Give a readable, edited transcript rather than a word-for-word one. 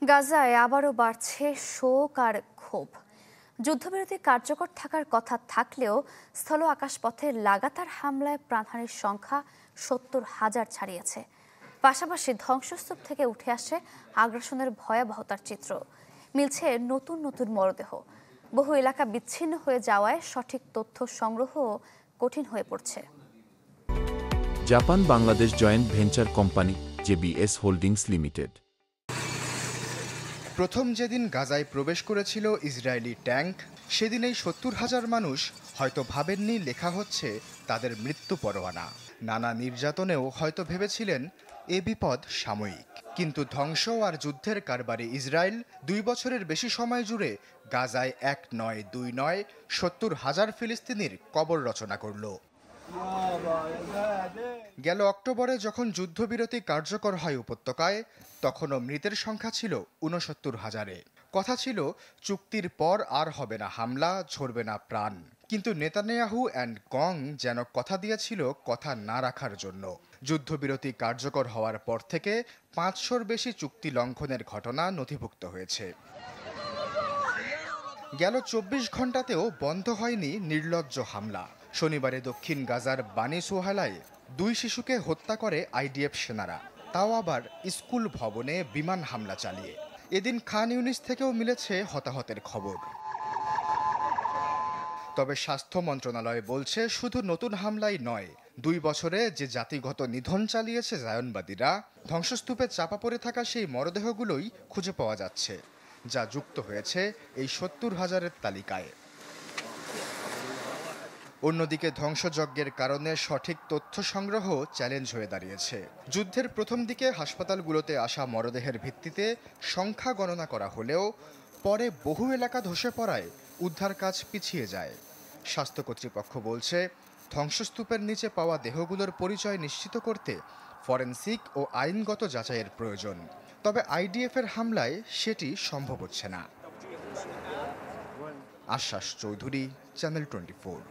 গাজায় আবারও বাড়ছে শোক আর ক্ষোভ। যুদ্ধবিরতি কার্যকর থাকার কথা থাকলেও স্থল আকাশপথে লাগাতার হামলায় প্রাণহানির সংখ্যা ৭০,০০০ ছাড়িয়েছে। পাশাপাশি ধ্বংসস্তূপ থেকে উঠে আসে আগ্রাসনের ভয়াবহতার চিত্র। মিলছে নতুন নতুন মরদেহ। বহু এলাকা বিচ্ছিন্ন হয়ে যাওয়ায় সঠিক তথ্য সংগ্রহ কঠিন হয়ে পড়ছে। Japan Bangladesh joint venture company JBS holdings limited প্রথম যেদিন গাজায় প্রবেশ করেছিল ইসরায়েলি ট্যাঙ্ক, সেদিনেই ৭০,০০০ মানুষ হয়তো ভাবেননি লেখা হচ্ছে তাদের মৃত্যু পরোয়ানা। নানা নির্যাতনেও হয়তো ভেবেছিলেন এ বিপদ সাময়িক। কিন্তু ধ্বংস আর যুদ্ধের কারবারি ইসরায়েল ২ বছরের বেশি সময় জুড়ে গাজায় ১ নয় ২ নয় ৭০,০০০ ফিলিস্তিনির কবর রচনা করল। গেল অক্টোবরে যখন যুদ্ধবিরতি কার্যকর হয় উপত্যকায়, তখনও মৃতের সংখ্যা ছিল ৬৯,০০০-এ। কথা ছিল চুক্তির পর আর হবে না হামলা, ঝরবে না প্রাণ। কিন্তু নেতানিয়াহু অ্যান্ড গং যেন কথা দিয়েছিল কথা না রাখার জন্য। যুদ্ধবিরতি কার্যকর হওয়ার পর থেকে ৫০০-র বেশি চুক্তি লঙ্ঘনের ঘটনা নথিভুক্ত হয়েছে। গেল ২৪ ঘন্টাতেও বন্ধ হয়নি নির্লজ্জ হামলা। শনিবারে দক্ষিণ গাজার বানি সুহালায় ২ শিশুকে হত্যা করে আইডিএফ সেনারা, তাও আবার স্কুল ভবনে বিমান হামলা চালিয়ে। এদিন খান ইউনিস থেকেও মিলেছে হতাহতের খবর। তবে স্বাস্থ্য মন্ত্রণালয় বলছে শুধু নতুন হামলাই নয়, ২ বছরে যে জাতিগত নিধন চালিয়েছে জায়নবাদীরা, ধ্বংসস্তূপে চাপা পড়ে থাকা সেই মরদেহগুলোই খুঁজে পাওয়া যাচ্ছে, যা যুক্ত হয়েছে এই ৭০,০০০-এর তালিকায়। অন্যদিকে ধ্বংসযজ্ঞের কারণে সঠিক তথ্য সংগ্রহ চ্যালেঞ্জ হয়ে দাঁড়িয়েছে। যুদ্ধের প্রথম দিকে হাসপাতালগুলোতে আসা মরদেহের ভিত্তিতে সংখ্যা গণনা করা হলেও পরে বহু এলাকা ধসে পড়ায় উদ্ধার কাজ পিছিয়ে যায়। স্বাস্থ্য কর্তৃপক্ষ বলছে, ধ্বংসস্তূপের নিচে পাওয়া দেহগুলোর পরিচয় নিশ্চিত করতে ফরেনসিক ও আইনগত যাচাইয়ের প্রয়োজন। তবে আইডিএফের হামলায় সেটি সম্ভব হচ্ছে না। আশ্বাস চৌধুরী, চ্যানেল 24।